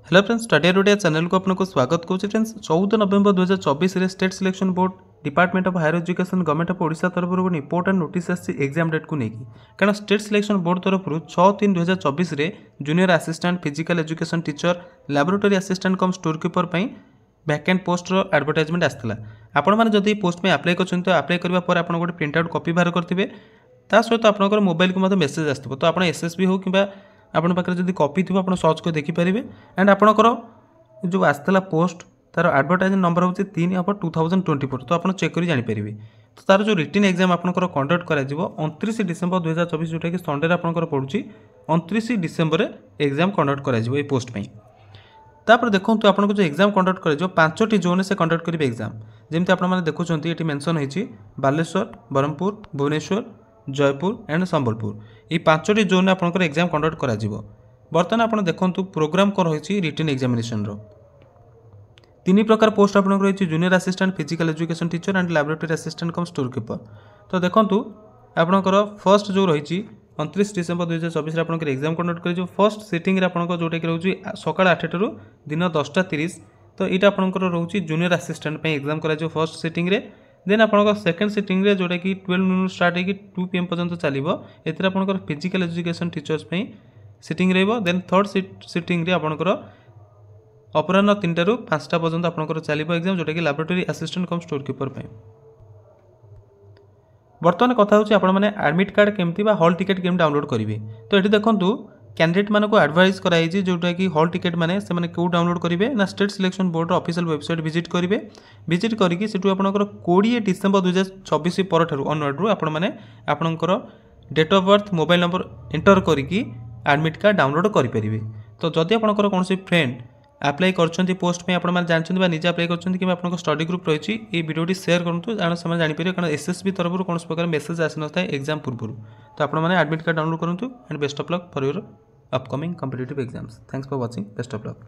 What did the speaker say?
Hello friends, study रोडिया channel को आपको स्वागत करुच्ची। फ्रेंड्स 14 नवेम्बर 2024 में state selection board department of higher education government of Odisha तरफ गोटे इंपोर्टां नोटिस एग्जाम डेट को लेकिन कारण स्टेट सिलेक्शन बोर्ड तरफ 6/3/2024 में junior assistant physical education teacher laboratory assistant cum store keeper vacant poster advertisement आसाला। आपण मैंने जब पोस्ट में अप्लाई कर अप्लाई करने पर आप गोटे प्रिंट आउट कॉपी बाहर करेंगे। ता सहित आप मोबाइल को मेसेज आसो तो आप एसएसबी हो कि आपन पाखे जब कॉपी थी आप सर्च कर देखिपारे। एंड आपणकर जो आसाला पोस्ट तार एडवर्टाइज नंबर हूँ 3/2024 तो आप चेक कर जापर। तो तार जो रिटन एग्जाम आपंकर कंडक्ट कर 29 डिसेम्बर 2024 जोटा कि संडे आपंकर पड़ुची 29 डिसेम्बर एग्जाम कंडक्ट कर पोस्ट पर। तापर देखो आपको जो एग्जाम कंडक्ट कर 5टी जोन से कंडक्ट करेंगे एग्जाम जमी आपने देखुं ये मेनसन होती बालेश्वर, ब्रह्मपुर, भुवनेश्वर, जयपुर एंड संबलपुर ये 5टी जोन आपंकर एग्जाम कंडक्ट कर। बर्तमान आप देखो प्रोग्राम कौन रही रिटन एग्जामिनेशन 3 प्रकार पोस्ट आप रही junior assistant physical education teacher and laboratory assistant cum store keeper. तो देखो आपंकर फर्स्ट जो रही 29 डिसेम्बर 2024 आपंकर एग्जाम कंडक्ट कर फर्स्ट सिटिंग आप जोटा कि रोचे सका 8 रु दिन 10:30। तो यहाँ आपंकर रोचे जूनियर असिस्टेंट एग्जाम कर फर्स्ट सिटिंग रे। देन आपंकर सेकेंड सिटिंग रे जोटा कि 12 नून स्टार्ट होगी 2 PM पर्यंत चलो ये आपंकर फिजिकल एजुकेशन टीचर्स सिटिंग रही। देन थर्ड सिटिंग रे आपंकर अपराह 3टा ରୁ 5टा पर्यंत आपंकर चलो एग्जाम जोटा कि laboratory assistant cum store keeper. बर्तमान कथा होची आपण माने एडमिट कार्ड केमती बा हॉल टिकेट केम डाउनलोड करेंगे। तो ये देखो कैंडिडेट मान को एडवाइज कराई जोटा कि हॉल टिकेट माने से माने क्यों डाउनलोड करेंगे ना state selection board official website visit करेंगे। विजिट करके सेठू आपंकर 20 डिसेम्बर 2024 पर ऑनवर्ड रू आपण माने आपंकर date of birth mobile number enter करके एडमिट कार्ड डाउनलोड करेंगे। तो जदि आपंकर कौन फ्रेंड अप्लाई कर पोस्ट में आप जानते निजे अप्लाई कर आप स्टडी ग्रुप रही ये वीडियो शेयर करूँ जान से जापर कारण एसएसबी तरफ कौन प्रकार मेसेज आसी न था एग्जाम पूर्व। तो आपने एडमिट कार्ड डाउनलोड करूँ and best of luck for your upcoming competitive exams. Thanks for watching, best of luck.